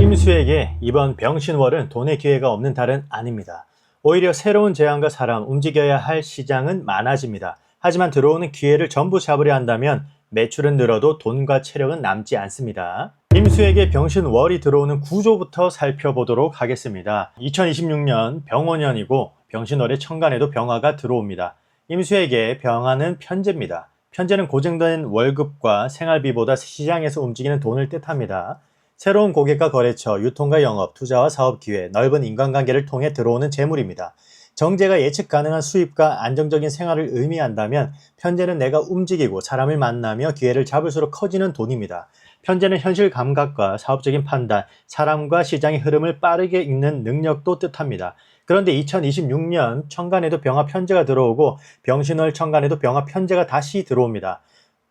임수에게 이번 병신월은 돈의 기회가 없는 달은 아닙니다. 오히려 새로운 제안과 사람, 움직여야 할 시장은 많아집니다. 하지만 들어오는 기회를 전부 잡으려 한다면 매출은 늘어도 돈과 체력은 남지 않습니다. 임수에게 병신월이 들어오는 구조부터 살펴보도록 하겠습니다. 2026년 병원년이고 병신월의 천간에도 병화가 들어옵니다. 임수에게 병화는 편제입니다. 편제는 고정된 월급과 생활비보다 시장에서 움직이는 돈을 뜻합니다. 새로운 고객과 거래처, 유통과 영업, 투자와 사업 기회, 넓은 인간관계를 통해 들어오는 재물입니다. 정제가 예측 가능한 수입과 안정적인 생활을 의미한다면 편제는 내가 움직이고 사람을 만나며 기회를 잡을수록 커지는 돈입니다. 편제는 현실 감각과 사업적인 판단, 사람과 시장의 흐름을 빠르게 읽는 능력도 뜻합니다. 그런데 2026년 천간에도 병화 편제가 들어오고 병신월 천간에도 병화 편제가 다시 들어옵니다.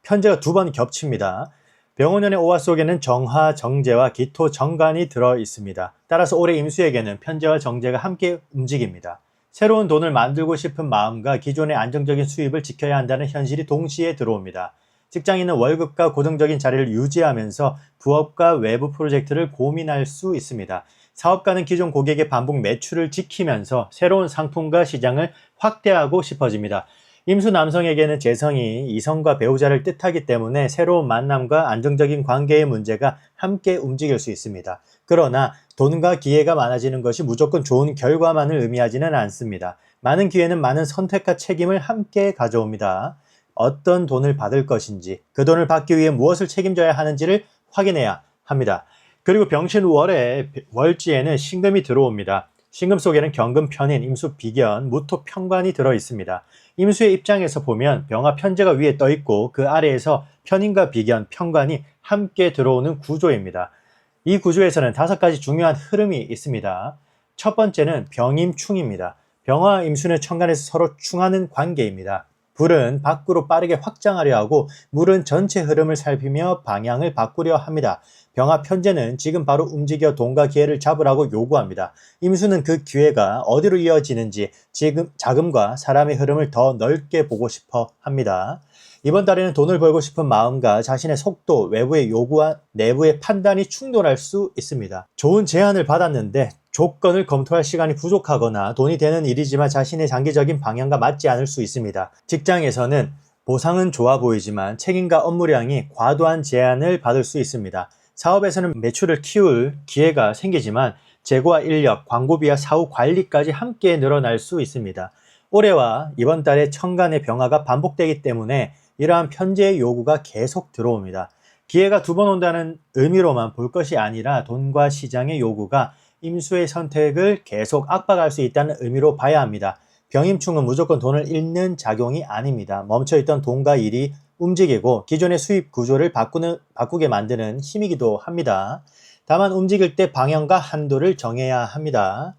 편제가 두 번 겹칩니다. 병원년의 오화 속에는 정화, 정제와 기토, 정관이 들어 있습니다. 따라서 올해 임수에게는 편제와 정제가 함께 움직입니다. 새로운 돈을 만들고 싶은 마음과 기존의 안정적인 수입을 지켜야 한다는 현실이 동시에 들어옵니다. 직장인은 월급과 고정적인 자리를 유지하면서 부업과 외부 프로젝트를 고민할 수 있습니다. 사업가는 기존 고객의 반복 매출을 지키면서 새로운 상품과 시장을 확대하고 싶어집니다. 임수 남성에게는 재성이 이성과 배우자를 뜻하기 때문에 새로운 만남과 안정적인 관계의 문제가 함께 움직일 수 있습니다. 그러나 돈과 기회가 많아지는 것이 무조건 좋은 결과만을 의미하지는 않습니다. 많은 기회는 많은 선택과 책임을 함께 가져옵니다. 어떤 돈을 받을 것인지, 그 돈을 받기 위해 무엇을 책임져야 하는지를 확인해야 합니다. 그리고 병신월의 월지에는 신금이 들어옵니다. 신금 속에는 경금 편인, 임수 비견, 무토 편관이 들어 있습니다. 임수의 입장에서 보면 병화 편제가 위에 떠 있고 그 아래에서 편인과 비견, 편관이 함께 들어오는 구조입니다. 이 구조에서는 5가지 중요한 흐름이 있습니다. 첫 번째는 병임충입니다. 병화 임수는 천간에서 서로 충하는 관계입니다. 불은 밖으로 빠르게 확장하려 하고 물은 전체 흐름을 살피며 방향을 바꾸려 합니다. 병화 편제는 지금 바로 움직여 돈과 기회를 잡으라고 요구합니다. 임수는 그 기회가 어디로 이어지는지 지금 자금과 사람의 흐름을 더 넓게 보고 싶어 합니다. 이번 달에는 돈을 벌고 싶은 마음과 자신의 속도, 외부의 요구와 내부의 판단이 충돌할 수 있습니다. 좋은 제안을 받았는데 조건을 검토할 시간이 부족하거나 돈이 되는 일이지만 자신의 장기적인 방향과 맞지 않을 수 있습니다. 직장에서는 보상은 좋아 보이지만 책임과 업무량이 과도한 제안을 받을 수 있습니다. 사업에서는 매출을 키울 기회가 생기지만 재고와 인력, 광고비와 사후 관리까지 함께 늘어날 수 있습니다. 올해와 이번 달에 천간의 병화가 반복되기 때문에 이러한 편제의 요구가 계속 들어옵니다. 기회가 2번 온다는 의미로만 볼 것이 아니라 돈과 시장의 요구가 임수의 선택을 계속 압박할 수 있다는 의미로 봐야 합니다. 병임충은 무조건 돈을 잃는 작용이 아닙니다. 멈춰있던 돈과 일이 움직이고 기존의 수입 구조를 바꾸게 만드는 힘이기도 합니다. 다만 움직일 때 방향과 한도를 정해야 합니다.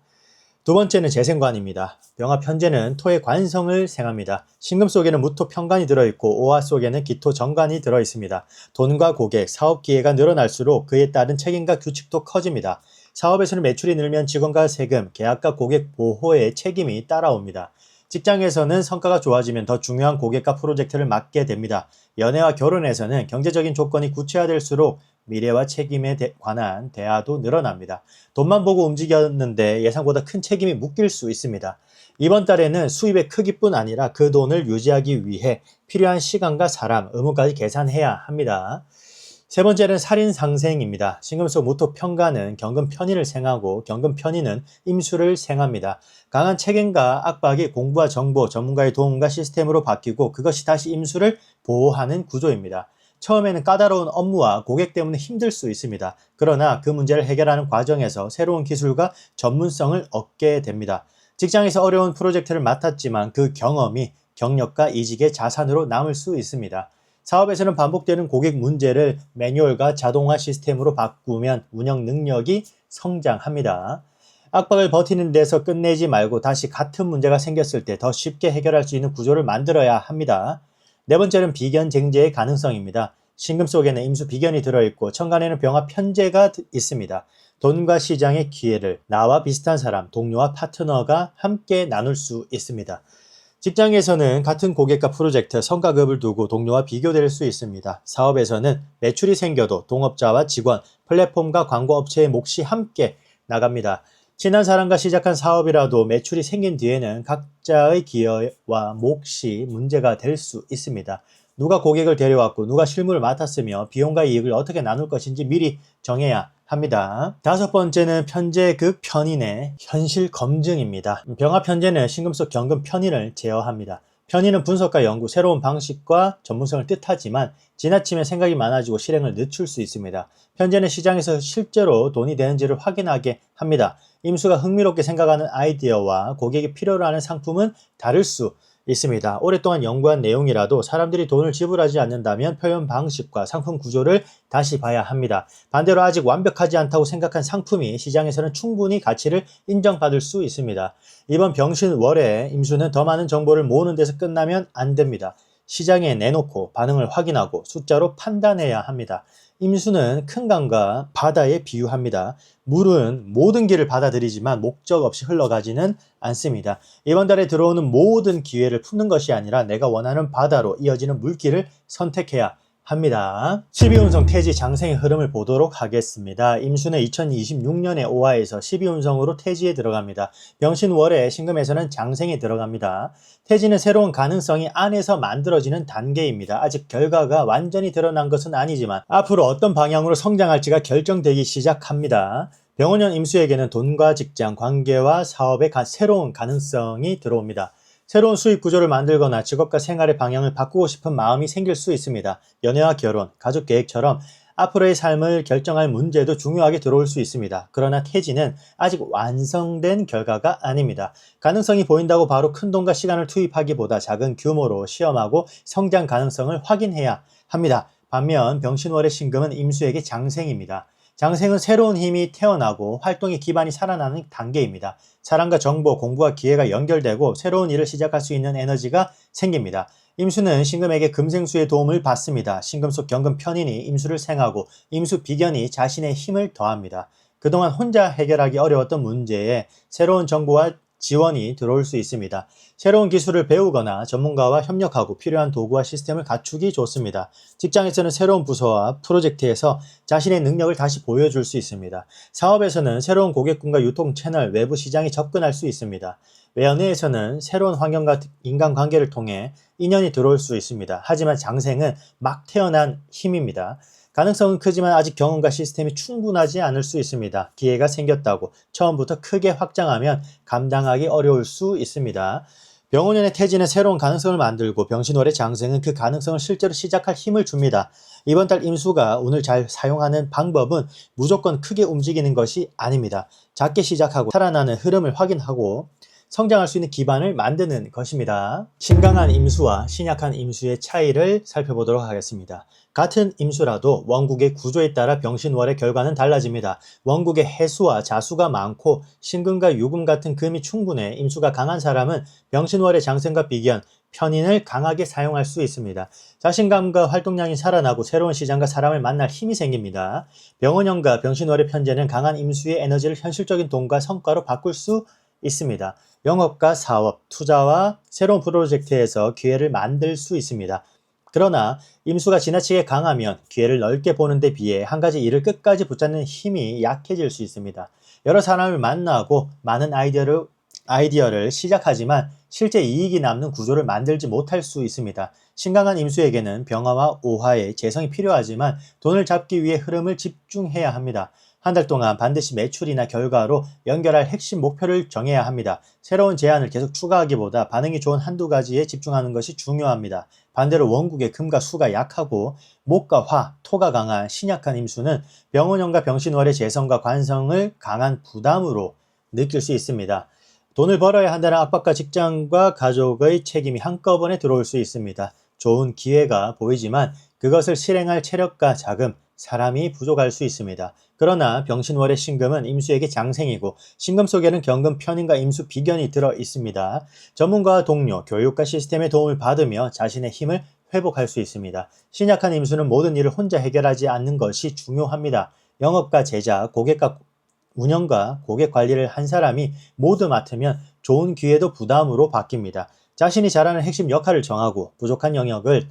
두 번째는 재생관입니다. 병화 편제는 토의 관성을 생합니다. 신금 속에는 무토 편관이 들어있고 오화 속에는 기토 정관이 들어있습니다. 돈과 고객, 사업 기회가 늘어날수록 그에 따른 책임과 규칙도 커집니다. 사업에서는 매출이 늘면 직원과 세금, 계약과 고객 보호의 책임이 따라옵니다. 직장에서는 성과가 좋아지면 더 중요한 고객과 프로젝트를 맡게 됩니다. 연애와 결혼에서는 경제적인 조건이 구체화될수록 미래와 책임에 관한 대화도 늘어납니다. 돈만 보고 움직였는데 예상보다 큰 책임이 묶일 수 있습니다. 이번 달에는 수입의 크기뿐 아니라 그 돈을 유지하기 위해 필요한 시간과 사람, 의무까지 계산해야 합니다. 세 번째는 살인상생입니다. 신금 속 무토 편관은 경금 편인을 생하고 경금 편인은 임수를 생합니다. 강한 책임과 압박이 공부와 정보, 전문가의 도움과 시스템으로 바뀌고 그것이 다시 임수를 보호하는 구조입니다. 처음에는 까다로운 업무와 고객 때문에 힘들 수 있습니다. 그러나 그 문제를 해결하는 과정에서 새로운 기술과 전문성을 얻게 됩니다. 직장에서 어려운 프로젝트를 맡았지만 그 경험이 경력과 이직의 자산으로 남을 수 있습니다. 사업에서는 반복되는 고객 문제를 매뉴얼과 자동화 시스템으로 바꾸면 운영 능력이 성장합니다. 압박을 버티는 데서 끝내지 말고 다시 같은 문제가 생겼을 때 더 쉽게 해결할 수 있는 구조를 만들어야 합니다. 네 번째는 비견쟁제의 가능성입니다. 신금 속에는 임수 비견이 들어있고 천간에는 병화 편제가 있습니다. 돈과 시장의 기회를 나와 비슷한 사람, 동료와 파트너가 함께 나눌 수 있습니다. 직장에서는 같은 고객과 프로젝트, 성과급을 두고 동료와 비교될 수 있습니다. 사업에서는 매출이 생겨도 동업자와 직원, 플랫폼과 광고업체의 몫이 함께 나갑니다. 친한 사람과 시작한 사업이라도 매출이 생긴 뒤에는 각자의 기여와 몫이 문제가 될 수 있습니다. 누가 고객을 데려왔고 누가 실무를 맡았으며 비용과 이익을 어떻게 나눌 것인지 미리 정해야 합니다. 다섯 번째는 편제극 편인의 현실 검증입니다. 병합 편제는 신금 속 경금 편인을 제어합니다. 편인은 분석과 연구, 새로운 방식과 전문성을 뜻하지만 지나치면 생각이 많아지고 실행을 늦출 수 있습니다. 편제는 시장에서 실제로 돈이 되는지를 확인하게 합니다. 임수가 흥미롭게 생각하는 아이디어와 고객이 필요로 하는 상품은 다를 수 있습니다. 오랫동안 연구한 내용이라도 사람들이 돈을 지불하지 않는다면 표현 방식과 상품 구조를 다시 봐야 합니다. 반대로 아직 완벽하지 않다고 생각한 상품이 시장에서는 충분히 가치를 인정받을 수 있습니다. 이번 병신월의 임수는 더 많은 정보를 모으는 데서 끝나면 안 됩니다. 시장에 내놓고 반응을 확인하고 숫자로 판단해야 합니다. 임수는 큰 강과 바다에 비유합니다. 물은 모든 길을 받아들이지만 목적 없이 흘러가지는 않습니다. 이번 달에 들어오는 모든 기회를 푸는 것이 아니라 내가 원하는 바다로 이어지는 물길을 선택해야 합니다. 12운성 태지 장생의 흐름을 보도록 하겠습니다. 임수는 2026년에 오화에서 12운성으로 태지에 들어갑니다. 병신월에 신금에서는 장생에 들어갑니다. 태지는 새로운 가능성이 안에서 만들어지는 단계입니다. 아직 결과가 완전히 드러난 것은 아니지만 앞으로 어떤 방향으로 성장할지가 결정되기 시작합니다. 병원년 임수에게는 돈과 직장, 관계와 사업의 새로운 가능성이 들어옵니다. 새로운 수익 구조를 만들거나 직업과 생활의 방향을 바꾸고 싶은 마음이 생길 수 있습니다. 연애와 결혼, 가족 계획처럼 앞으로의 삶을 결정할 문제도 중요하게 들어올 수 있습니다. 그러나 태지는 아직 완성된 결과가 아닙니다. 가능성이 보인다고 바로 큰 돈과 시간을 투입하기보다 작은 규모로 시험하고 성장 가능성을 확인해야 합니다. 반면 병신월의 신금은 임수에게 장생입니다. 장생은 새로운 힘이 태어나고 활동의 기반이 살아나는 단계입니다. 사람과 정보, 공부와 기회가 연결되고 새로운 일을 시작할 수 있는 에너지가 생깁니다. 임수는 신금에게 금생수의 도움을 받습니다. 신금 속 경금 편인이 임수를 생하고 임수 비견이 자신의 힘을 더합니다. 그동안 혼자 해결하기 어려웠던 문제에 새로운 정보와 지원이 들어올 수 있습니다. 새로운 기술을 배우거나 전문가와 협력하고 필요한 도구와 시스템을 갖추기 좋습니다. 직장에서는 새로운 부서와 프로젝트에서 자신의 능력을 다시 보여줄 수 있습니다. 사업에서는 새로운 고객군과 유통 채널, 외부 시장에 접근할 수 있습니다. 연애에서는 새로운 환경과 인간관계를 통해 인연이 들어올 수 있습니다. 하지만 장생은 막 태어난 힘입니다. 가능성은 크지만 아직 경험과 시스템이 충분하지 않을 수 있습니다. 기회가 생겼다고 처음부터 크게 확장하면 감당하기 어려울 수 있습니다. 병원년의 태지는 새로운 가능성을 만들고 병신월의 장생은 그 가능성을 실제로 시작할 힘을 줍니다. 이번 달 임수가 운을 잘 사용하는 방법은 무조건 크게 움직이는 것이 아닙니다. 작게 시작하고 살아나는 흐름을 확인하고 성장할 수 있는 기반을 만드는 것입니다. 신강한 임수와 신약한 임수의 차이를 살펴보도록 하겠습니다. 같은 임수라도 원국의 구조에 따라 병신월의 결과는 달라집니다. 원국의 해수와 자수가 많고 신금과 유금 같은 금이 충분해 임수가 강한 사람은 병신월의 장생과 비견, 편인을 강하게 사용할 수 있습니다. 자신감과 활동량이 살아나고 새로운 시장과 사람을 만날 힘이 생깁니다. 병원년과 병신월의 편제는 강한 임수의 에너지를 현실적인 돈과 성과로 바꿀 수 있습니다. 영업과 사업, 투자와 새로운 프로젝트에서 기회를 만들 수 있습니다. 그러나 임수가 지나치게 강하면 기회를 넓게 보는 데 비해 한 가지 일을 끝까지 붙잡는 힘이 약해질 수 있습니다. 여러 사람을 만나고 많은 아이디어를 시작하지만 실제 이익이 남는 구조를 만들지 못할 수 있습니다. 신강한 임수에게는 병화와 오화의 재성이 필요하지만 돈을 잡기 위해 흐름을 집중해야 합니다. 한 달 동안 반드시 매출이나 결과로 연결할 핵심 목표를 정해야 합니다. 새로운 제안을 계속 추가하기보다 반응이 좋은 한두 가지에 집중하는 것이 중요합니다. 반대로 원국의 금과 수가 약하고 목과 화, 토가 강한 신약한 임수는 병원년과 병신월의 재성과 관성을 강한 부담으로 느낄 수 있습니다. 돈을 벌어야 한다는 압박과 직장과 가족의 책임이 한꺼번에 들어올 수 있습니다. 좋은 기회가 보이지만 그것을 실행할 체력과 자금, 사람이 부족할 수 있습니다. 그러나 병신월의 신금은 임수에게 장생이고 신금 속에는 경금 편인과 임수 비견이 들어 있습니다. 전문가와 동료, 교육과 시스템의 도움을 받으며 자신의 힘을 회복할 수 있습니다. 신약한 임수는 모든 일을 혼자 해결하지 않는 것이 중요합니다. 영업과 제작, 고객과 운영과 고객 관리를 한 사람이 모두 맡으면 좋은 기회도 부담으로 바뀝니다. 자신이 잘하는 핵심 역할을 정하고 부족한 영역을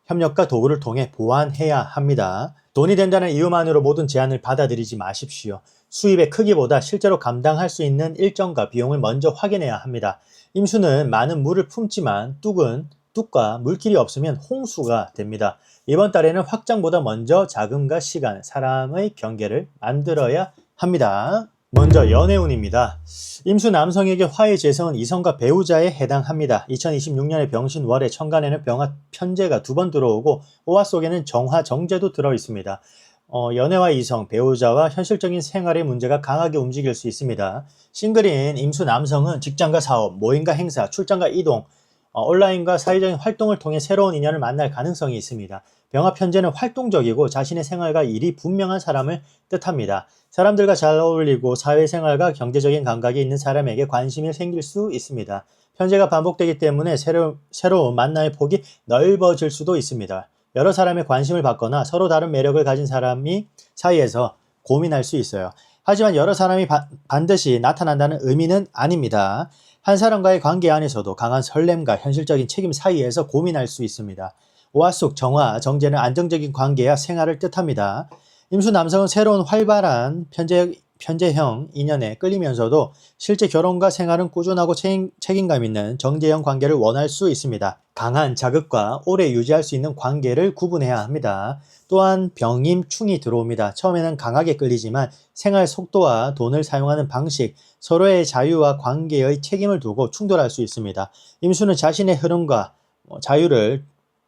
협력과 도구를 통해 보완해야 합니다. 돈이 된다는 이유만으로 모든 제안을 받아들이지 마십시오. 수입의 크기보다 실제로 감당할 수 있는 일정과 비용을 먼저 확인해야 합니다. 임수는 많은 물을 품지만 뚝과 물길이 없으면 홍수가 됩니다. 이번 달에는 확장보다 먼저 자금과 시간, 사람의 경계를 만들어야 합니다. 먼저 연애운입니다. 임수 남성에게 화의 재성은 이성과 배우자에 해당합니다. 2026년의 병신월에 천간에는 병화 편제가 2번 들어오고 오화 속에는 정화 정제도 들어있습니다. 연애와 이성, 배우자와 현실적인 생활의 문제가 강하게 움직일 수 있습니다. 싱글인 임수 남성은 직장과 사업, 모임과 행사, 출장과 이동, 온라인과 사회적인 활동을 통해 새로운 인연을 만날 가능성이 있습니다. 병화 편제는 활동적이고 자신의 생활과 일이 분명한 사람을 뜻합니다. 사람들과 잘 어울리고 사회생활과 경제적인 감각이 있는 사람에게 관심이 생길 수 있습니다. 편제가 반복되기 때문에 새로운 만남의 폭이 넓어질 수도 있습니다. 여러 사람의 관심을 받거나 서로 다른 매력을 가진 사람이 사이에서 고민할 수 있어요. 하지만 여러 사람이 반드시 나타난다는 의미는 아닙니다. 한 사람과의 관계 안에서도 강한 설렘과 현실적인 책임 사이에서 고민할 수 있습니다. 오화숙, 정화, 정제는 안정적인 관계야 생활을 뜻합니다. 임수 남성은 새로운 활발한 편제형 인연에 끌리면서도 실제 결혼과 생활은 꾸준하고 책임감 있는 정제형 관계를 원할 수 있습니다. 강한 자극과 오래 유지할 수 있는 관계를 구분해야 합니다. 또한 병임, 충이 들어옵니다. 처음에는 강하게 끌리지만 생활 속도와 돈을 사용하는 방식, 서로의 자유와 관계의 책임을 두고 충돌할 수 있습니다. 임수는 자신의 흐름과 자유를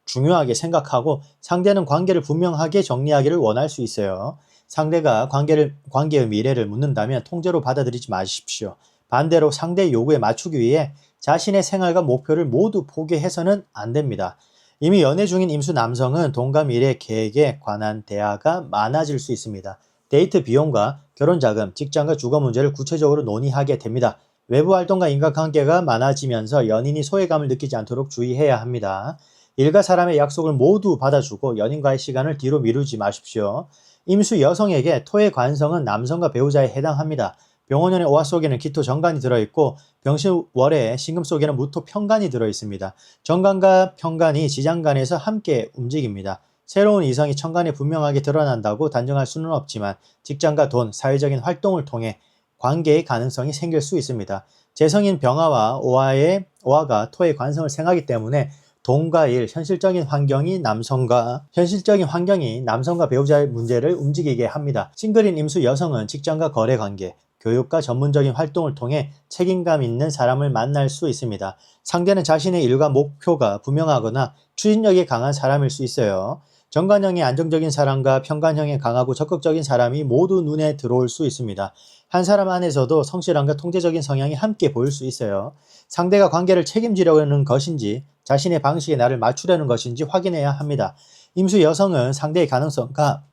중요하게 생각하고 상대는 관계를 분명하게 정리하기를 원할 수 있어요. 상대가 관계의 미래를 묻는다면 통제로 받아들이지 마십시오. 반대로 상대의 요구에 맞추기 위해 자신의 생활과 목표를 모두 포기해서는 안 됩니다. 이미 연애 중인 임수 남성은 돈과 미래 계획에 관한 대화가 많아질 수 있습니다. 데이트 비용과 결혼 자금, 직장과 주거 문제를 구체적으로 논의하게 됩니다. 외부 활동과 인간관계가 많아지면서 연인이 소외감을 느끼지 않도록 주의해야 합니다. 일과 사람의 약속을 모두 받아주고 연인과의 시간을 뒤로 미루지 마십시오. 임수 여성에게 토의 관성은 남성과 배우자에 해당합니다. 병원연의 오화 속에는 기토 정관이 들어있고 병신월의 신금 속에는 무토 편관이 들어있습니다. 정관과 편관이 지장간에서 함께 움직입니다. 새로운 이성이 천간에 분명하게 드러난다고 단정할 수는 없지만 직장과 돈, 사회적인 활동을 통해 관계의 가능성이 생길 수 있습니다. 재성인 병화와 오화가 토의 관성을 생하기 때문에 돈과 일, 현실적인 환경이 남성과 배우자의 문제를 움직이게 합니다. 싱글인 임수 여성은 직장과 거래 관계, 교육과 전문적인 활동을 통해 책임감 있는 사람을 만날 수 있습니다. 상대는 자신의 일과 목표가 분명하거나 추진력이 강한 사람일 수 있어요. 정관형의 안정적인 사람과 편관형의 강하고 적극적인 사람이 모두 눈에 들어올 수 있습니다. 한 사람 안에서도 성실함과 통제적인 성향이 함께 보일 수 있어요. 상대가 관계를 책임지려는 것인지 자신의 방식에 나를 맞추려는 것인지 확인해야 합니다. 임수 여성은 상대의 가능성과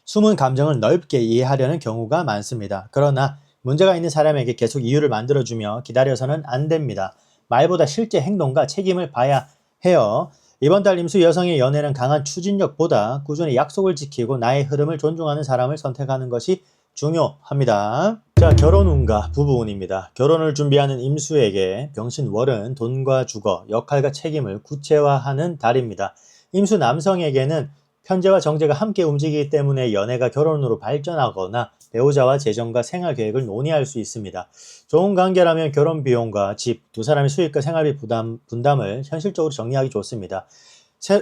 숨은 감정을 넓게 이해하려는 경우가 많습니다. 그러나 문제가 있는 사람에게 계속 이유를 만들어주며 기다려서는 안 됩니다. 말보다 실제 행동과 책임을 봐야 해요. 이번 달 임수 여성의 연애는 강한 추진력보다 꾸준히 약속을 지키고 나의 흐름을 존중하는 사람을 선택하는 것이 중요합니다. 자, 결혼운과 부부운입니다. 결혼을 준비하는 임수에게 병신월은 돈과 주거, 역할과 책임을 구체화하는 달입니다. 임수 남성에게는 편제와 정제가 함께 움직이기 때문에 연애가 결혼으로 발전하거나 배우자와 재정과 생활 계획을 논의할 수 있습니다. 좋은 관계라면 결혼 비용과 집, 두 사람의 수입과 생활비 분담을 현실적으로 정리하기 좋습니다.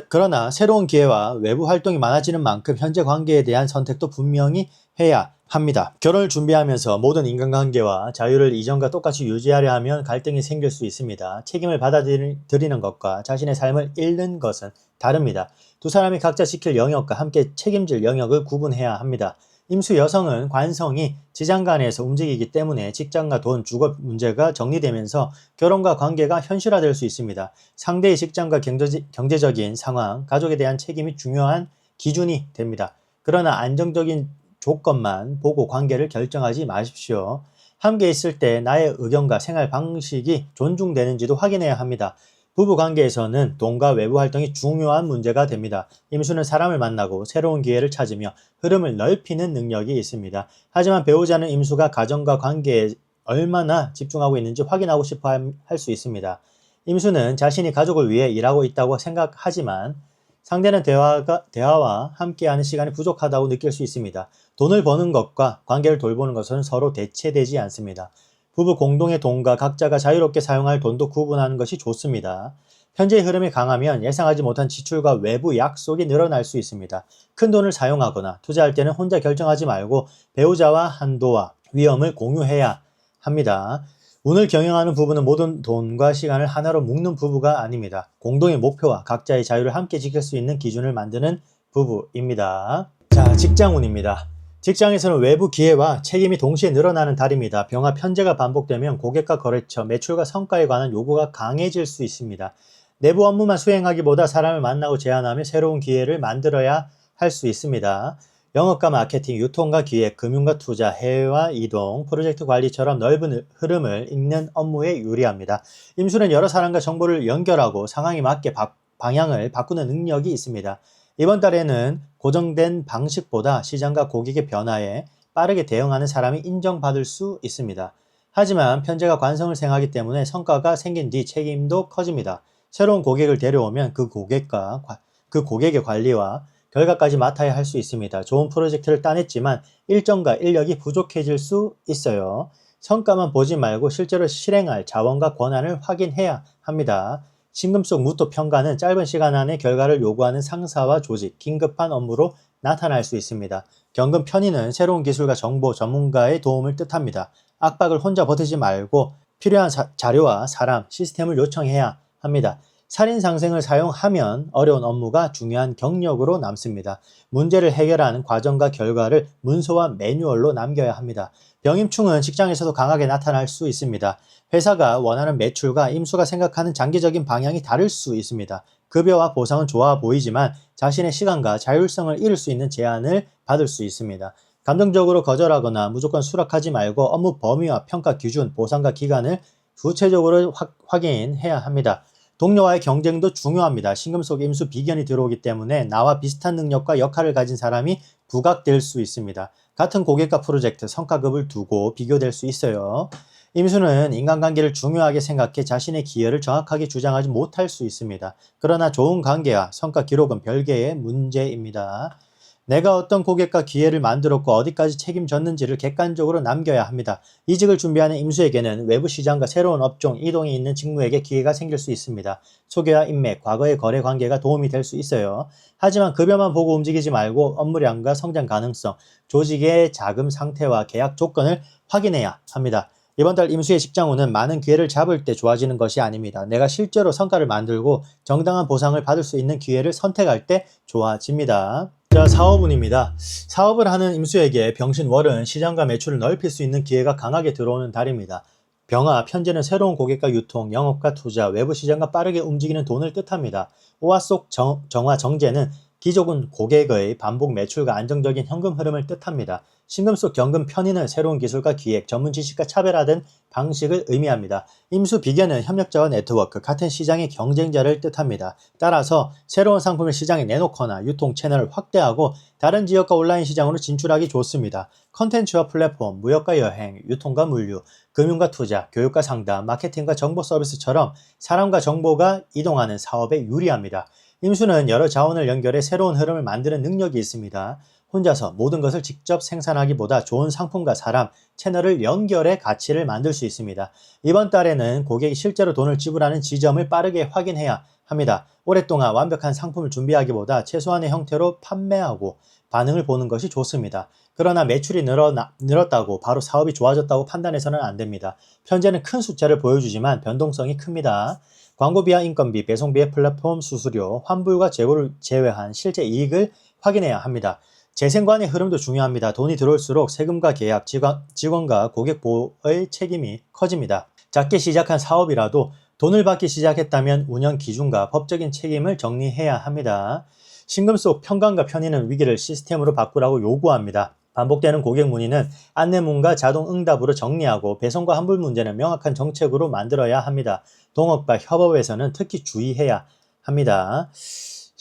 그러나 새로운 기회와 외부 활동이 많아지는 만큼 현재 관계에 대한 선택도 분명히 해야 합니다. 결혼을 준비하면서 모든 인간관계와 자유를 이전과 똑같이 유지하려 하면 갈등이 생길 수 있습니다. 책임을 받아들이는 것과 자신의 삶을 잃는 것은 다릅니다. 두 사람이 각자 지킬 영역과 함께 책임질 영역을 구분해야 합니다. 임수 여성은 관성이 지장간에서 움직이기 때문에 직장과 돈, 주거 문제가 정리되면서 결혼과 관계가 현실화될 수 있습니다. 상대의 직장과 경제적인 상황, 가족에 대한 책임이 중요한 기준이 됩니다. 그러나 안정적인 조건만 보고 관계를 결정하지 마십시오. 함께 있을 때 나의 의견과 생활 방식이 존중되는지도 확인해야 합니다. 부부관계에서는 돈과 외부 활동이 중요한 문제가 됩니다. 임수는 사람을 만나고 새로운 기회를 찾으며 흐름을 넓히는 능력이 있습니다. 하지만 배우자는 임수가 가정과 관계에 얼마나 집중하고 있는지 확인하고 싶어 할 수 있습니다. 임수는 자신이 가족을 위해 일하고 있다고 생각하지만 상대는 대화와 함께하는 시간이 부족하다고 느낄 수 있습니다. 돈을 버는 것과 관계를 돌보는 것은 서로 대체되지 않습니다. 부부 공동의 돈과 각자가 자유롭게 사용할 돈도 구분하는 것이 좋습니다. 현재의 흐름이 강하면 예상하지 못한 지출과 외부 약속이 늘어날 수 있습니다. 큰 돈을 사용하거나 투자할 때는 혼자 결정하지 말고 배우자와 한도와 위험을 공유해야 합니다. 운을 경영하는 부부는 모든 돈과 시간을 하나로 묶는 부부가 아닙니다. 공동의 목표와 각자의 자유를 함께 지킬 수 있는 기준을 만드는 부부입니다. 자, 직장운입니다. 직장에서는 외부 기회와 책임이 동시에 늘어나는 달입니다. 병화 편제가 반복되면 고객과 거래처, 매출과 성과에 관한 요구가 강해질 수 있습니다. 내부 업무만 수행하기보다 사람을 만나고 제안하며 새로운 기회를 만들어야 할 수 있습니다. 영업과 마케팅, 유통과 기획, 금융과 투자, 해외와 이동, 프로젝트 관리처럼 넓은 흐름을 읽는 업무에 유리합니다. 임수는 여러 사람과 정보를 연결하고 상황에 맞게 방향을 바꾸는 능력이 있습니다. 이번 달에는 고정된 방식보다 시장과 고객의 변화에 빠르게 대응하는 사람이 인정받을 수 있습니다. 하지만 편제가 관성을 생하기 때문에 성과가 생긴 뒤 책임도 커집니다. 새로운 고객을 데려오면 그 고객의 관리와 결과까지 맡아야 할 수 있습니다. 좋은 프로젝트를 따냈지만 일정과 인력이 부족해질 수 있어요. 성과만 보지 말고 실제로 실행할 자원과 권한을 확인해야 합니다. 신금 속 무토 평가는 짧은 시간 안에 결과를 요구하는 상사와 조직, 긴급한 업무로 나타날 수 있습니다. 경금 편의는 새로운 기술과 정보, 전문가의 도움을 뜻합니다. 압박을 혼자 버티지 말고 필요한 자료와 사람, 시스템을 요청해야 합니다. 살인상생을 사용하면 어려운 업무가 중요한 경력으로 남습니다. 문제를 해결하는 과정과 결과를 문서와 매뉴얼로 남겨야 합니다. 병임충은 직장에서도 강하게 나타날 수 있습니다. 회사가 원하는 매출과 임수가 생각하는 장기적인 방향이 다를 수 있습니다. 급여와 보상은 좋아 보이지만 자신의 시간과 자율성을 잃을 수 있는 제안을 받을 수 있습니다. 감정적으로 거절하거나 무조건 수락하지 말고 업무 범위와 평가 기준, 보상과 기간을 구체적으로 확인해야 합니다. 동료와의 경쟁도 중요합니다. 신금 속에 임수 비견이 들어오기 때문에 나와 비슷한 능력과 역할을 가진 사람이 부각될 수 있습니다. 같은 고객과 프로젝트, 성과급을 두고 비교될 수 있어요. 임수는 인간관계를 중요하게 생각해 자신의 기여를 정확하게 주장하지 못할 수 있습니다. 그러나 좋은 관계와 성과 기록은 별개의 문제입니다. 내가 어떤 고객과 기회를 만들었고 어디까지 책임졌는지를 객관적으로 남겨야 합니다. 이직을 준비하는 임수에게는 외부 시장과 새로운 업종, 이동이 있는 직무에게 기회가 생길 수 있습니다. 소개와 인맥, 과거의 거래 관계가 도움이 될 수 있어요. 하지만 급여만 보고 움직이지 말고 업무량과 성장 가능성, 조직의 자금 상태와 계약 조건을 확인해야 합니다. 이번 달 임수의 직장운은 많은 기회를 잡을 때 좋아지는 것이 아닙니다. 내가 실제로 성과를 만들고 정당한 보상을 받을 수 있는 기회를 선택할 때 좋아집니다. 자, 사업운입니다. 사업을 하는 임수에게 병신월은 시장과 매출을 넓힐 수 있는 기회가 강하게 들어오는 달입니다. 병화, 편제는 새로운 고객과 유통, 영업과 투자, 외부 시장과 빠르게 움직이는 돈을 뜻합니다. 오화 속 정화, 정제는 기존 고객의 반복 매출과 안정적인 현금 흐름을 뜻합니다. 신금 속 경금 편의는 새로운 기술과 기획, 전문 지식과 차별화된 방식을 의미합니다. 임수 비견은 협력자와 네트워크, 같은 시장의 경쟁자를 뜻합니다. 따라서 새로운 상품을 시장에 내놓거나 유통 채널을 확대하고 다른 지역과 온라인 시장으로 진출하기 좋습니다. 컨텐츠와 플랫폼, 무역과 여행, 유통과 물류, 금융과 투자, 교육과 상담, 마케팅과 정보 서비스처럼 사람과 정보가 이동하는 사업에 유리합니다. 임수는 여러 자원을 연결해 새로운 흐름을 만드는 능력이 있습니다. 혼자서 모든 것을 직접 생산하기보다 좋은 상품과 사람, 채널을 연결해 가치를 만들 수 있습니다. 이번 달에는 고객이 실제로 돈을 지불하는 지점을 빠르게 확인해야 합니다. 오랫동안 완벽한 상품을 준비하기보다 최소한의 형태로 판매하고 반응을 보는 것이 좋습니다. 그러나 매출이 늘었다고 바로 사업이 좋아졌다고 판단해서는 안 됩니다. 편제는 큰 숫자를 보여주지만 변동성이 큽니다. 광고비와 인건비, 배송비의 플랫폼 수수료, 환불과 재고를 제외한 실제 이익을 확인해야 합니다. 재생관의 흐름도 중요합니다. 돈이 들어올수록 세금과 계약, 직원과 고객 보호의 책임이 커집니다. 작게 시작한 사업이라도 돈을 받기 시작했다면 운영 기준과 법적인 책임을 정리해야 합니다. 신금 속 평강과 편의는 위기를 시스템으로 바꾸라고 요구합니다. 반복되는 고객 문의는 안내문과 자동 응답으로 정리하고 배송과 환불 문제는 명확한 정책으로 만들어야 합니다. 동업과 협업에서는 특히 주의해야 합니다.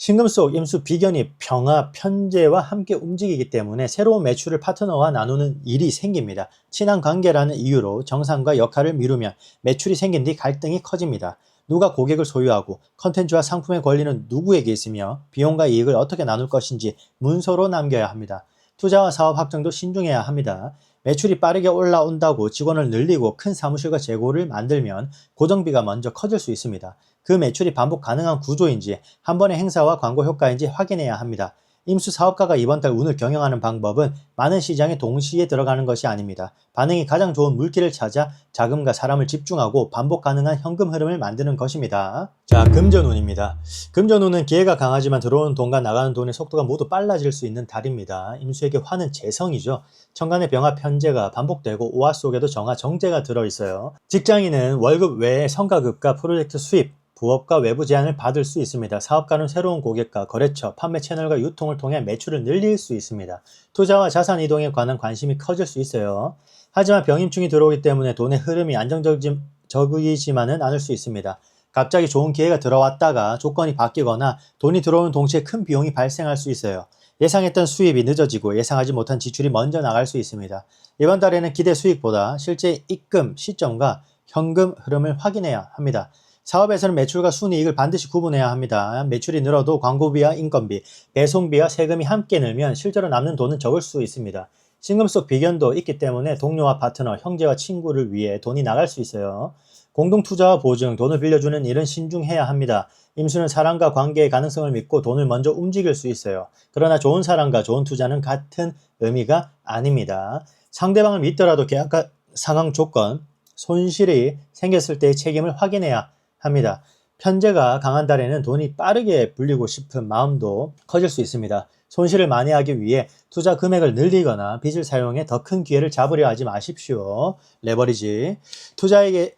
신금 속 임수 비견이 병화, 편제와 함께 움직이기 때문에 새로운 매출을 파트너와 나누는 일이 생깁니다. 친한 관계라는 이유로 정상과 역할을 미루면 매출이 생긴 뒤 갈등이 커집니다. 누가 고객을 소유하고 컨텐츠와 상품의 권리는 누구에게 있으며 비용과 이익을 어떻게 나눌 것인지 문서로 남겨야 합니다. 투자와 사업 확정도 신중해야 합니다. 매출이 빠르게 올라온다고 직원을 늘리고 큰 사무실과 재고를 만들면 고정비가 먼저 커질 수 있습니다. 그 매출이 반복 가능한 구조인지 한 번의 행사와 광고 효과인지 확인해야 합니다. 임수 사업가가 이번 달 운을 경영하는 방법은 많은 시장에 동시에 들어가는 것이 아닙니다. 반응이 가장 좋은 물길을 찾아 자금과 사람을 집중하고 반복 가능한 현금 흐름을 만드는 것입니다. 자, 금전운입니다. 금전운은 기회가 강하지만 들어오는 돈과 나가는 돈의 속도가 모두 빨라질 수 있는 달입니다. 임수에게 화는 재성이죠. 천간의 병화 편재가 반복되고 오화 속에도 정화 정제가 들어있어요. 직장인은 월급 외에 성과급과 프로젝트 수입, 부업과 외부 제안을 받을 수 있습니다. 사업가는 새로운 고객과 거래처, 판매 채널과 유통을 통해 매출을 늘릴 수 있습니다. 투자와 자산 이동에 관한 관심이 커질 수 있어요. 하지만 병임충이 들어오기 때문에 돈의 흐름이 안정적이지만은 않을 수 있습니다. 갑자기 좋은 기회가 들어왔다가 조건이 바뀌거나 돈이 들어오는 동시에 큰 비용이 발생할 수 있어요. 예상했던 수입이 늦어지고 예상하지 못한 지출이 먼저 나갈 수 있습니다. 이번 달에는 기대 수익보다 실제 입금 시점과 현금 흐름을 확인해야 합니다. 사업에서는 매출과 순이익을 반드시 구분해야 합니다. 매출이 늘어도 광고비와 인건비, 배송비와 세금이 함께 늘면 실제로 남는 돈은 적을 수 있습니다. 신금 속 비견도 있기 때문에 동료와 파트너, 형제와 친구를 위해 돈이 나갈 수 있어요. 공동투자와 보증, 돈을 빌려주는 일은 신중해야 합니다. 임수는 사람과 관계의 가능성을 믿고 돈을 먼저 움직일 수 있어요. 그러나 좋은 사람과 좋은 투자는 같은 의미가 아닙니다. 상대방을 믿더라도 계약과 상황 조건, 손실이 생겼을 때의 책임을 확인해야 합니다. 편재가 강한 달에는 돈이 빠르게 불리고 싶은 마음도 커질 수 있습니다. 손실을 만회하기 위해 투자 금액을 늘리거나 빚을 사용해 더 큰 기회를 잡으려 하지 마십시오. 레버리지.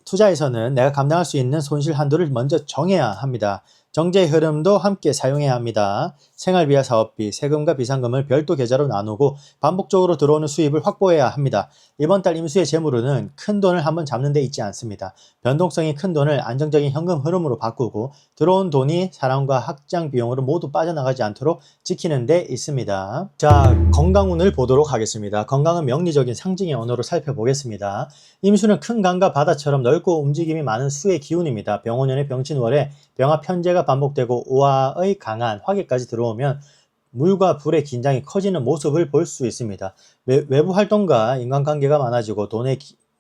투자에서는 내가 감당할 수 있는 손실 한도를 먼저 정해야 합니다. 정제의 흐름도 함께 사용해야 합니다. 생활비와 사업비, 세금과 비상금을 별도 계좌로 나누고 반복적으로 들어오는 수입을 확보해야 합니다. 이번 달 임수의 재물운은 큰 돈을 한번 잡는 데 있지 않습니다. 변동성이 큰 돈을 안정적인 현금 흐름으로 바꾸고 들어온 돈이 사람과 학장 비용으로 모두 빠져나가지 않도록 지키는 데 있습니다. 자, 건강운을 보도록 하겠습니다. 건강은 명리적인 상징의 언어로 살펴보겠습니다. 임수는 큰 강과 바다처럼 넓고 움직임이 많은 수의 기운입니다. 병원년의 병신월에 병화 편재가 반복되고 오화의 강한 화기까지 들어오면 물과 불의 긴장이 커지는 모습을 볼 수 있습니다. 외부 활동과 인간관계가 많아지고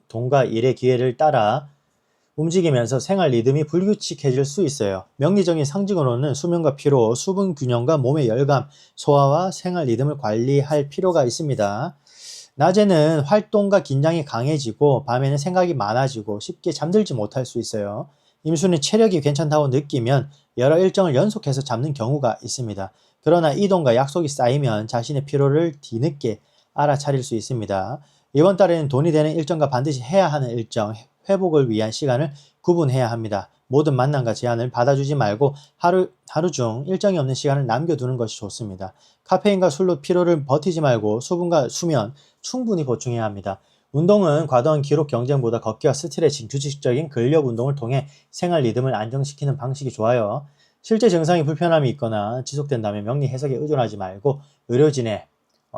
돈과 일의 기회를 따라 움직이면서 생활 리듬이 불규칙해질 수 있어요. 명리적인 상징으로는 수면과 피로, 수분 균형과 몸의 열감, 소화와 생활 리듬을 관리할 필요가 있습니다. 낮에는 활동과 긴장이 강해지고 밤에는 생각이 많아지고 쉽게 잠들지 못할 수 있어요. 임수는 체력이 괜찮다고 느끼면 여러 일정을 연속해서 잡는 경우가 있습니다. 그러나 이동과 약속이 쌓이면 자신의 피로를 뒤늦게 알아차릴 수 있습니다. 이번 달에는 돈이 되는 일정과 반드시 해야 하는 일정, 회복을 위한 시간을 구분해야 합니다. 모든 만남과 제안을 받아주지 말고 하루 중 일정이 없는 시간을 남겨두는 것이 좋습니다. 카페인과 술로 피로를 버티지 말고 수분과 수면 충분히 보충해야 합니다. 운동은 과도한 기록 경쟁보다 걷기와 스트레칭, 규칙적인 근력 운동을 통해 생활 리듬을 안정시키는 방식이 좋아요. 실제 증상이 불편함이 있거나 지속된다면 명리 해석에 의존하지 말고 의료진의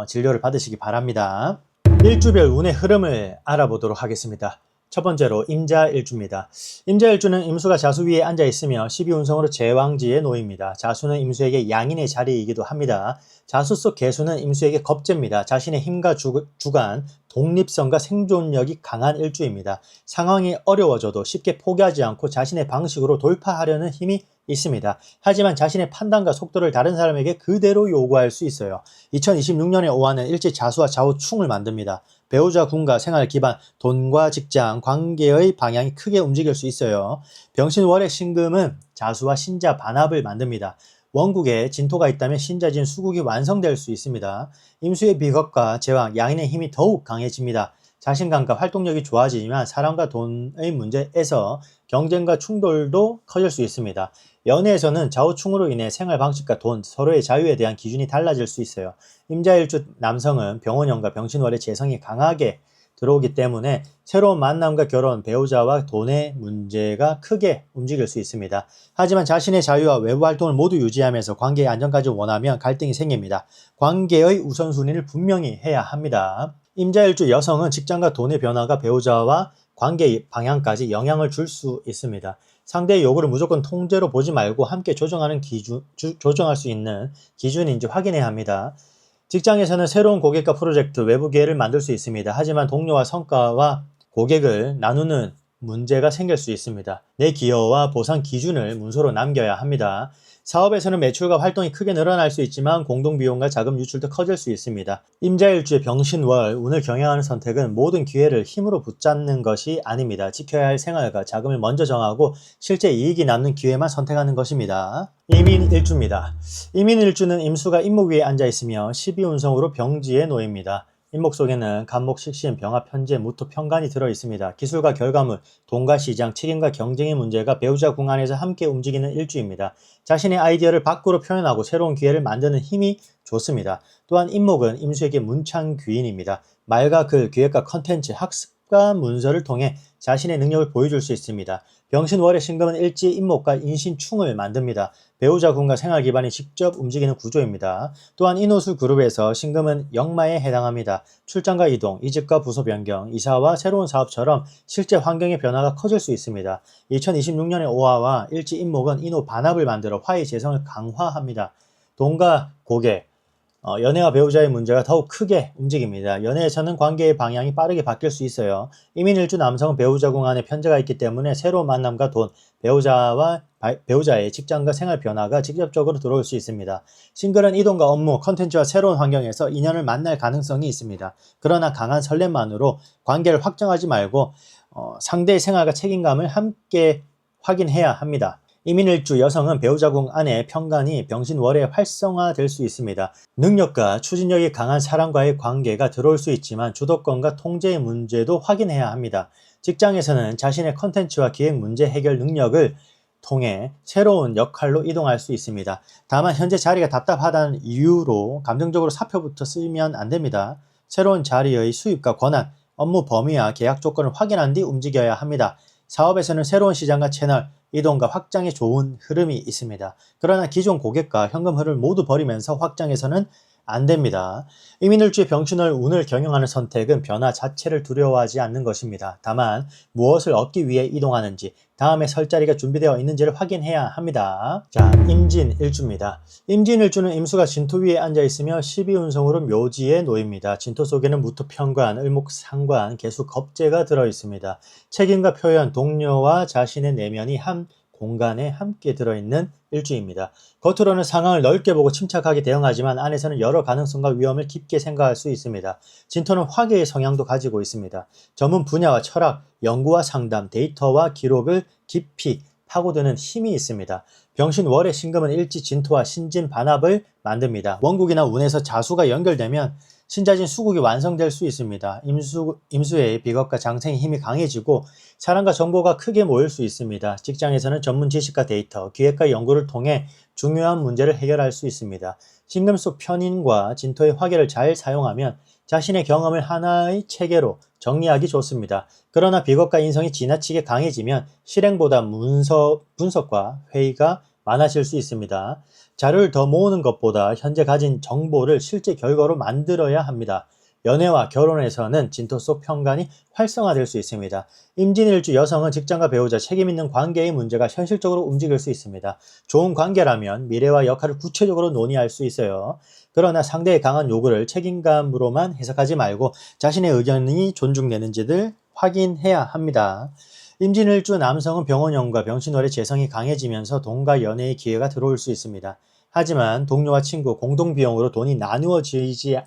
진료를 받으시기 바랍니다. 일주별 운의 흐름을 알아보도록 하겠습니다. 첫 번째로 임자일주입니다. 임자일주는 임수가 자수 위에 앉아 있으며 12운성으로 제왕지에 놓입니다. 자수는 임수에게 양인의 자리이기도 합니다. 자수 속 개수는 임수에게 겁재입니다. 자신의 힘과 주관, 독립성과 생존력이 강한 일주입니다. 상황이 어려워져도 쉽게 포기하지 않고 자신의 방식으로 돌파하려는 힘이 있습니다. 하지만 자신의 판단과 속도를 다른 사람에게 그대로 요구할 수 있어요. 2026년의 오화는 일제 자수와 좌우충을 만듭니다. 배우자 군과 생활 기반, 돈과 직장, 관계의 방향이 크게 움직일 수 있어요. 병신월의 신금은 자수와 신자 반합을 만듭니다. 원국에 진토가 있다면 신자진 수국이 완성될 수 있습니다. 임수의 비겁과 제왕, 양인의 힘이 더욱 강해집니다. 자신감과 활동력이 좋아지지만 사람과 돈의 문제에서 경쟁과 충돌도 커질 수 있습니다. 연애에서는 좌우충으로 인해 생활 방식과 돈, 서로의 자유에 대한 기준이 달라질 수 있어요. 임자일주 남성은 병원년과 병신월의 재성이 강하게 들어오기 때문에 새로운 만남과 결혼, 배우자와 돈의 문제가 크게 움직일 수 있습니다. 하지만 자신의 자유와 외부 활동을 모두 유지하면서 관계의 안정까지 원하면 갈등이 생깁니다. 관계의 우선순위를 분명히 해야 합니다. 임자일주 여성은 직장과 돈의 변화가 배우자와 관계 방향까지 영향을 줄 수 있습니다. 상대의 요구를 무조건 통제로 보지 말고 함께 조정할 수 있는 기준인지 확인해야 합니다. 직장에서는 새로운 고객과 프로젝트, 외부 기회를 만들 수 있습니다. 하지만 동료와 성과와 고객을 나누는 문제가 생길 수 있습니다. 내 기여와 보상 기준을 문서로 남겨야 합니다. 사업에서는 매출과 활동이 크게 늘어날 수 있지만 공동비용과 자금 유출도 커질 수 있습니다. 임자일주의 병신월, 운을 경영하는 선택은 모든 기회를 힘으로 붙잡는 것이 아닙니다. 지켜야 할 생활과 자금을 먼저 정하고 실제 이익이 남는 기회만 선택하는 것입니다. 이민일주입니다. 이민일주는 임수가 임목 위에 앉아있으며 12운성으로 병지에 놓입니다. 임목 속에는 간목, 식신, 병화, 편재, 무토, 편관이 들어있습니다. 기술과 결과물, 돈과 시장, 책임과 경쟁의 문제가 배우자 궁 안에서 함께 움직이는 일주입니다. 자신의 아이디어를 밖으로 표현하고 새로운 기회를 만드는 힘이 좋습니다. 또한 임목은 임수에게 문창귀인입니다. 말과 글, 기획과 컨텐츠, 학습과 문서를 통해 자신의 능력을 보여줄 수 있습니다. 병신월의 신금은 일지, 임목과 인신충을 만듭니다. 배우자 군과 생활 기반이 직접 움직이는 구조입니다. 또한 인호술 그룹에서 신금은 역마에 해당합니다. 출장과 이동, 이직과 부서 변경, 이사와 새로운 사업처럼 실제 환경의 변화가 커질 수 있습니다. 2026년의 오화와 일지 임목은 인호 반합을 만들어 화의 재성을 강화합니다. 돈과 고객, 연애와 배우자의 문제가 더욱 크게 움직입니다. 연애에서는 관계의 방향이 빠르게 바뀔 수 있어요. 이민일주 남성은 배우자 궁 안에 편재가 있기 때문에 새로운 만남과 돈, 배우자의 직장과 생활 변화가 직접적으로 들어올 수 있습니다. 싱글은 이동과 업무, 컨텐츠와 새로운 환경에서 인연을 만날 가능성이 있습니다. 그러나 강한 설렘만으로 관계를 확정하지 말고 상대의 생활과 책임감을 함께 확인해야 합니다. 이민일주 여성은 배우자궁 안에 편관이 병신월에 활성화될 수 있습니다. 능력과 추진력이 강한 사람과의 관계가 들어올 수 있지만 주도권과 통제의 문제도 확인해야 합니다. 직장에서는 자신의 컨텐츠와 기획 문제 해결 능력을 통해 새로운 역할로 이동할 수 있습니다. 다만 현재 자리가 답답하다는 이유로 감정적으로 사표부터 쓰면 안 됩니다. 새로운 자리의 수입과 권한, 업무 범위와 계약 조건을 확인한 뒤 움직여야 합니다. 사업에서는 새로운 시장과 채널, 이동과 확장에 좋은 흐름이 있습니다. 그러나 기존 고객과 현금 흐름을 모두 버리면서 확장해서는 안 됩니다. 이민일주의 병신월 운을 경영하는 선택은 변화 자체를 두려워하지 않는 것입니다. 다만 무엇을 얻기 위해 이동하는지, 다음에 설 자리가 준비되어 있는지를 확인해야 합니다. 자, 임진일주입니다. 임진일주는 임수가 진토 위에 앉아있으며 12운성으로 묘지에 놓입니다. 진토 속에는 무토, 편관, 을목, 상관, 계수, 겁재가 들어있습니다. 책임과 표현, 동료와 자신의 내면이 한 공간에 함께 들어있는 일주입니다. 겉으로는 상황을 넓게 보고 침착하게 대응하지만 안에서는 여러 가능성과 위험을 깊게 생각할 수 있습니다. 진토는 화계의 성향도 가지고 있습니다. 전문 분야와 철학, 연구와 상담, 데이터와 기록을 깊이 파고드는 힘이 있습니다. 병신월의 신금은 일지 진토와 신진 반합을 만듭니다. 원국이나 운에서 자수가 연결되면 신자진 수국이 완성될 수 있습니다. 임수의 비겁과 장생의 힘이 강해지고 사람과 정보가 크게 모일 수 있습니다. 직장에서는 전문 지식과 데이터, 기획과 연구를 통해 중요한 문제를 해결할 수 있습니다. 신금 속 편인과 진토의 화계를 잘 사용하면 자신의 경험을 하나의 체계로 정리하기 좋습니다. 그러나 비겁과 인성이 지나치게 강해지면 실행보다 분석과 회의가 많아질 수 있습니다. 자료를 더 모으는 것보다 현재 가진 정보를 실제 결과로 만들어야 합니다. 연애와 결혼에서는 진토 속 편관이 활성화될 수 있습니다. 임진일주 여성은 직장과 배우자, 책임 있는 관계의 문제가 현실적으로 움직일 수 있습니다. 좋은 관계라면 미래와 역할을 구체적으로 논의할 수 있어요. 그러나 상대의 강한 요구를 책임감으로만 해석하지 말고 자신의 의견이 존중되는지를 확인해야 합니다. 임진일주 남성은 병원형과 병신월의 재성이 강해지면서 돈과 연애의 기회가 들어올 수 있습니다. 하지만 동료와 친구, 공동비용으로 돈이 나누어지지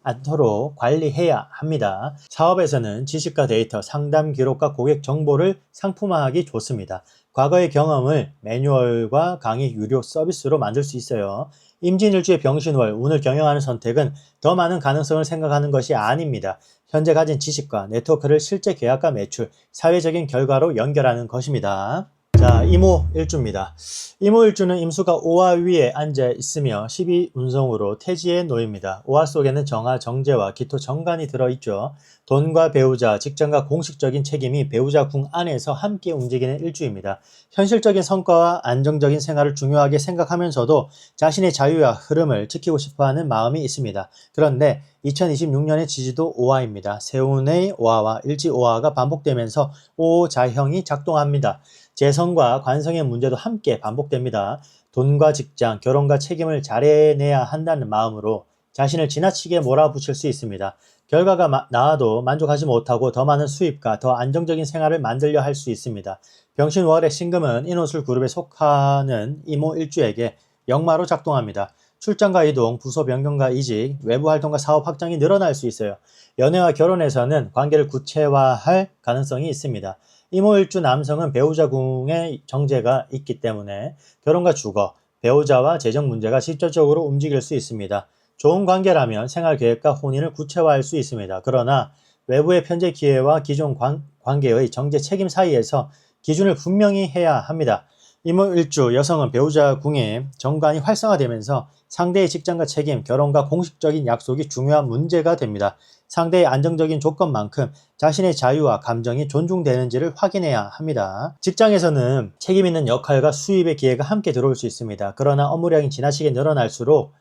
않도록 관리해야 합니다. 사업에서는 지식과 데이터, 상담 기록과 고객 정보를 상품화하기 좋습니다. 과거의 경험을 매뉴얼과 강의 유료 서비스로 만들 수 있어요. 임진일주의 병신월, 운을 경영하는 선택은 더 많은 가능성을 생각하는 것이 아닙니다. 현재 가진 지식과 네트워크를 실제 계약과 매출, 사회적인 결과로 연결하는 것입니다. 자, 이모일주입니다. 이모일주는 임수가 오화 위에 앉아 있으며 12운성으로 태지에 놓입니다. 오화 속에는 정화, 정제와 기토, 정관이 들어있죠. 돈과 배우자, 직장과 공식적인 책임이 배우자 궁 안에서 함께 움직이는 일주입니다. 현실적인 성과와 안정적인 생활을 중요하게 생각하면서도 자신의 자유와 흐름을 지키고 싶어하는 마음이 있습니다. 그런데 2026년의 지지도 오화입니다. 세운의 오화와 일지 오화가 반복되면서 오자형이 작동합니다. 재성과 관성의 문제도 함께 반복됩니다. 돈과 직장, 결혼과 책임을 잘해내야 한다는 마음으로 자신을 지나치게 몰아붙일 수 있습니다. 결과가 나아도 만족하지 못하고 더 많은 수입과 더 안정적인 생활을 만들려 할 수 있습니다. 병신월의 신금은 인호술 그룹에 속하는 이모일주에게 역마로 작동합니다. 출장과 이동, 부서 변경과 이직, 외부 활동과 사업 확장이 늘어날 수 있어요. 연애와 결혼에서는 관계를 구체화할 가능성이 있습니다. 이모일주 남성은 배우자 궁에 정제가 있기 때문에 결혼과 주거, 배우자와 재정 문제가 직접적으로 움직일 수 있습니다. 좋은 관계라면 생활 계획과 혼인을 구체화할 수 있습니다. 그러나 외부의 편제 기회와 기존 관계의 정제 책임 사이에서 기준을 분명히 해야 합니다. 이모일주 여성은 배우자 궁에 정관이 활성화되면서 상대의 직장과 책임, 결혼과 공식적인 약속이 중요한 문제가 됩니다. 상대의 안정적인 조건만큼 자신의 자유와 감정이 존중되는지를 확인해야 합니다. 직장에서는 책임 있는 역할과 수입의 기회가 함께 들어올 수 있습니다. 그러나 업무량이 지나치게 늘어날수록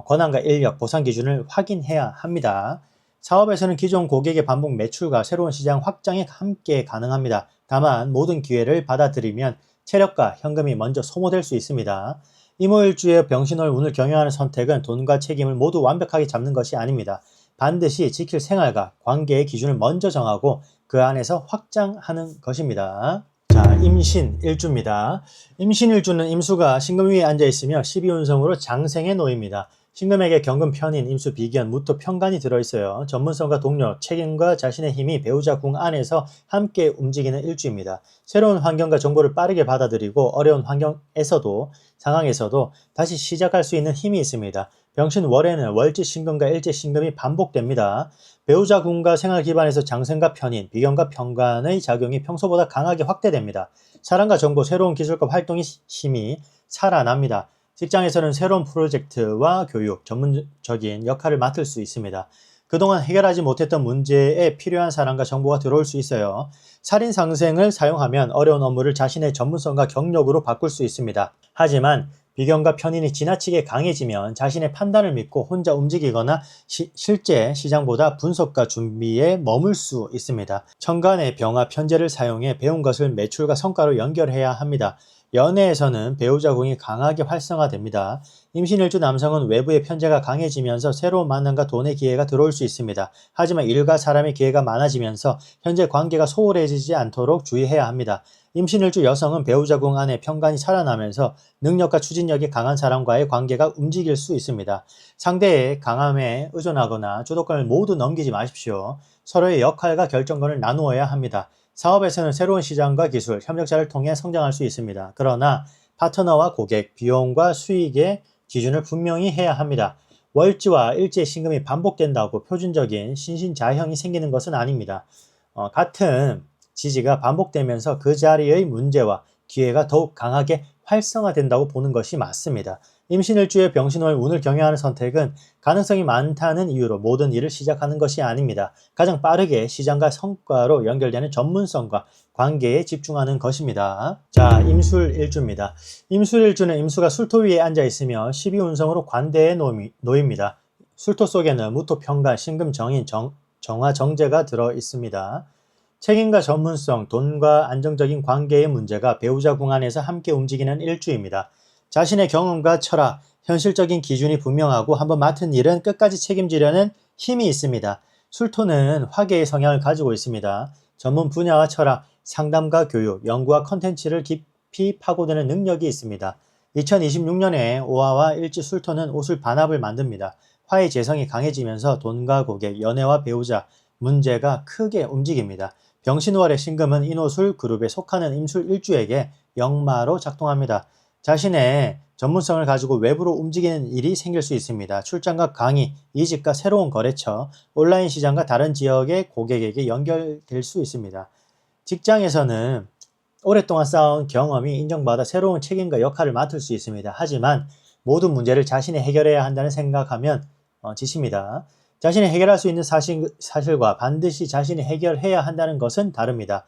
권한과 인력, 보상 기준을 확인해야 합니다. 사업에서는 기존 고객의 반복 매출과 새로운 시장 확장이 함께 가능합니다. 다만 모든 기회를 받아들이면 체력과 현금이 먼저 소모될 수 있습니다. 이모일주의 병신월 운을 경영하는 선택은 돈과 책임을 모두 완벽하게 잡는 것이 아닙니다. 반드시 지킬 생활과 관계의 기준을 먼저 정하고 그 안에서 확장하는 것입니다. 자, 임신일주입니다. 임신일주는 임수가 신금 위에 앉아있으며 12운성으로 장생에 놓입니다. 신금에게 경금, 편인, 임수, 비견, 무토, 편관이 들어있어요. 전문성과 동료, 책임과 자신의 힘이 배우자 궁 안에서 함께 움직이는 일주입니다. 새로운 환경과 정보를 빠르게 받아들이고 어려운 상황에서도 다시 시작할 수 있는 힘이 있습니다. 병신월에는 월지 신금과 일지 신금이 반복됩니다. 배우자 궁과 생활 기반에서 장생과 편인, 비견과 편관의 작용이 평소보다 강하게 확대됩니다. 사랑과 정보, 새로운 기술과 활동의 힘이 살아납니다. 직장에서는 새로운 프로젝트와 교육, 전문적인 역할을 맡을 수 있습니다. 그동안 해결하지 못했던 문제에 필요한 사람과 정보가 들어올 수 있어요. 살인상생을 사용하면 어려운 업무를 자신의 전문성과 경력으로 바꿀 수 있습니다. 하지만 비견과 편인이 지나치게 강해지면 자신의 판단을 믿고 혼자 움직이거나 실제 시장보다 분석과 준비에 머물 수 있습니다. 천간의 병화 편제를 사용해 배운 것을 매출과 성과로 연결해야 합니다. 연애에서는 배우자 궁이 강하게 활성화됩니다. 임신일주 남성은 외부의 편제가 강해지면서 새로운 만남과 돈의 기회가 들어올 수 있습니다. 하지만 일과 사람의 기회가 많아지면서 현재 관계가 소홀해지지 않도록 주의해야 합니다. 임신일주 여성은 배우자 궁 안에 편관이 살아나면서 능력과 추진력이 강한 사람과의 관계가 움직일 수 있습니다. 상대의 강함에 의존하거나 주도권을 모두 넘기지 마십시오. 서로의 역할과 결정권을 나누어야 합니다. 사업에서는 새로운 시장과 기술, 협력자를 통해 성장할 수 있습니다. 그러나 파트너와 고객, 비용과 수익의 기준을 분명히 해야 합니다. 월지와 일지의 신금이 반복된다고 표준적인 신신자형이 생기는 것은 아닙니다. 같은 지지가 반복되면서 그 자리의 문제와 기회가 더욱 강하게 활성화된다고 보는 것이 맞습니다. 임신일주의 병신월 운을 경영하는 선택은 가능성이 많다는 이유로 모든 일을 시작하는 것이 아닙니다. 가장 빠르게 시장과 성과로 연결되는 전문성과 관계에 집중하는 것입니다. 자, 임술일주입니다. 임술일주는 임수가 술토 위에 앉아있으며 12운성으로 관대에 놓입니다. 술토 속에는 무토, 편관, 신금, 정인, 정화, 정제가 들어있습니다. 책임과 전문성, 돈과 안정적인 관계의 문제가 배우자 궁 안에서 함께 움직이는 일주입니다. 자신의 경험과 철학, 현실적인 기준이 분명하고 한번 맡은 일은 끝까지 책임지려는 힘이 있습니다. 술토는 화계의 성향을 가지고 있습니다. 전문 분야와 철학, 상담과 교육, 연구와 컨텐츠를 깊이 파고드는 능력이 있습니다. 2026년에 오화와 일지 술토는 옷을 반합을 만듭니다. 화의 재성이 강해지면서 돈과 고객, 연애와 배우자, 문제가 크게 움직입니다. 병신월의 신금은 인호술 그룹에 속하는 임술일주에게 역마로 작동합니다. 자신의 전문성을 가지고 외부로 움직이는 일이 생길 수 있습니다. 출장과 강의, 이직과 새로운 거래처, 온라인 시장과 다른 지역의 고객에게 연결될 수 있습니다. 직장에서는 오랫동안 쌓아온 경험이 인정받아 새로운 책임과 역할을 맡을 수 있습니다. 하지만 모든 문제를 자신이 해결해야 한다는 생각하면 지칩니다. 자신이 해결할 수 있는 사실과 반드시 자신이 해결해야 한다는 것은 다릅니다.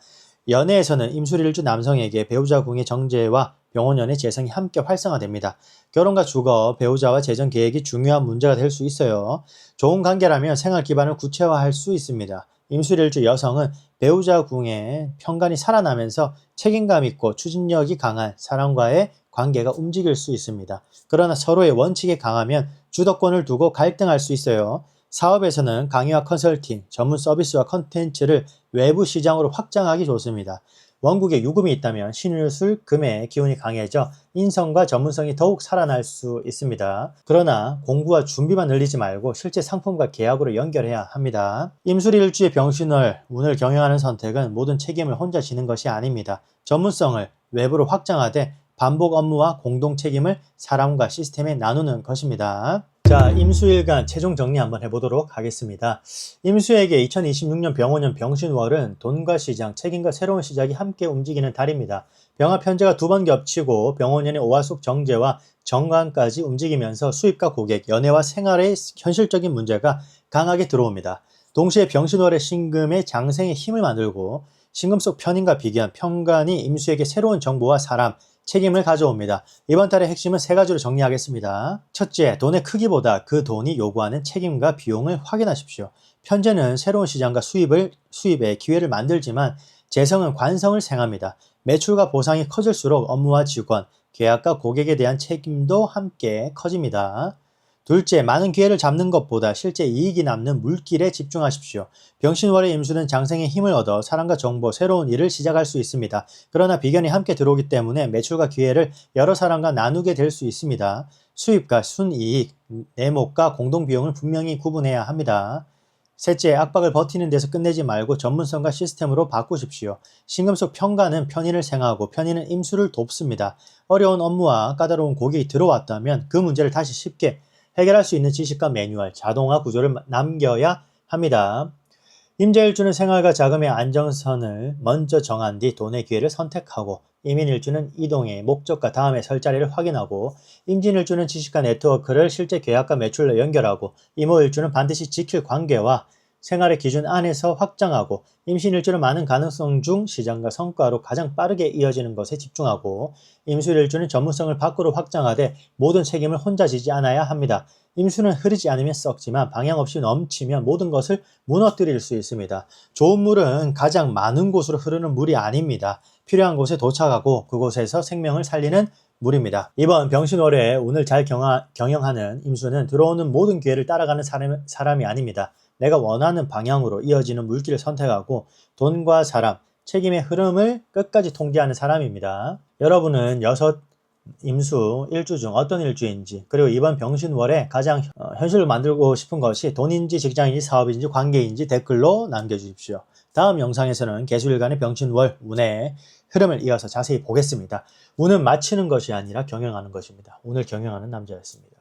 연애에서는 임술일주 남성에게 배우자 궁의 정제와 병혼연의 재성이 함께 활성화됩니다. 결혼과 주거, 배우자와 재정 계획이 중요한 문제가 될 수 있어요. 좋은 관계라면 생활 기반을 구체화할 수 있습니다. 임술일주 여성은 배우자 궁의 편관이 살아나면서 책임감 있고 추진력이 강한 사람과의 관계가 움직일 수 있습니다. 그러나 서로의 원칙이 강하면 주도권을 두고 갈등할 수 있어요. 사업에서는 강의와 컨설팅, 전문 서비스와 컨텐츠를 외부 시장으로 확장하기 좋습니다. 원국에 유금이 있다면 신유술, 금의 기운이 강해져 인성과 전문성이 더욱 살아날 수 있습니다. 그러나 공부와 준비만 늘리지 말고 실제 상품과 계약으로 연결해야 합니다. 임술일주의 병신월, 운을 경영하는 선택은 모든 책임을 혼자 지는 것이 아닙니다. 전문성을 외부로 확장하되 반복 업무와 공동 책임을 사람과 시스템에 나누는 것입니다. 자, 임수일간 최종 정리 한번 해보도록 하겠습니다. 임수에게 2026년 병원년 병신월은 돈과 시장, 책임과 새로운 시작이 함께 움직이는 달입니다. 병합 편제가 두 번 겹치고 병원년의 오화숙 정제와 정관까지 움직이면서 수입과 고객, 연애와 생활의 현실적인 문제가 강하게 들어옵니다. 동시에 병신월의 신금의 장생의 힘을 만들고 신금 속 편인과 비견, 편관이 임수에게 새로운 정보와 사람, 책임을 가져옵니다. 이번 달의 핵심은 세 가지로 정리하겠습니다. 첫째, 돈의 크기보다 그 돈이 요구하는 책임과 비용을 확인하십시오. 편제는 새로운 시장과 수입의 기회를 만들지만 재성은 관성을 생합니다. 매출과 보상이 커질수록 업무와 직원, 계약과 고객에 대한 책임도 함께 커집니다. 둘째, 많은 기회를 잡는 것보다 실제 이익이 남는 물길에 집중하십시오. 병신월의 임수는 장생의 힘을 얻어 사람과 정보, 새로운 일을 시작할 수 있습니다. 그러나 비견이 함께 들어오기 때문에 매출과 기회를 여러 사람과 나누게 될 수 있습니다. 수입과 순이익, 내목과 공동비용을 분명히 구분해야 합니다. 셋째, 압박을 버티는 데서 끝내지 말고 전문성과 시스템으로 바꾸십시오. 신금 속 편관은 편인을 생하고 편인은 임수를 돕습니다. 어려운 업무와 까다로운 고객이 들어왔다면 그 문제를 다시 쉽게 해결할 수 있는 지식과 매뉴얼, 자동화 구조를 남겨야 합니다. 임자일주는 생활과 자금의 안정선을 먼저 정한 뒤 돈의 기회를 선택하고, 이민일주는 이동의 목적과 다음에 설 자리를 확인하고, 임진일주는 지식과 네트워크를 실제 계약과 매출로 연결하고, 임오일주는 반드시 지킬 관계와 생활의 기준 안에서 확장하고, 임신일주는 많은 가능성 중 시장과 성과로 가장 빠르게 이어지는 것에 집중하고, 임술일주는 전문성을 밖으로 확장하되 모든 책임을 혼자 지지 않아야 합니다. 임수는 흐르지 않으면 썩지만 방향 없이 넘치면 모든 것을 무너뜨릴 수 있습니다. 좋은 물은 가장 많은 곳으로 흐르는 물이 아닙니다. 필요한 곳에 도착하고 그곳에서 생명을 살리는 물입니다. 이번 병신월에 운을 잘 경영하는 임수는 들어오는 모든 기회를 따라가는 사람이 아닙니다. 내가 원하는 방향으로 이어지는 물길을 선택하고 돈과 사람, 책임의 흐름을 끝까지 통제하는 사람입니다. 여러분은 임수 일주 중 어떤 일주인지, 그리고 이번 병신월에 가장 현실을 만들고 싶은 것이 돈인지 직장인지 사업인지 관계인지 댓글로 남겨주십시오. 다음 영상에서는 개수일간의 병신월 운의 흐름을 이어서 자세히 보겠습니다. 운은 맞히는 것이 아니라 경영하는 것입니다. 운을 경영하는 남자였습니다.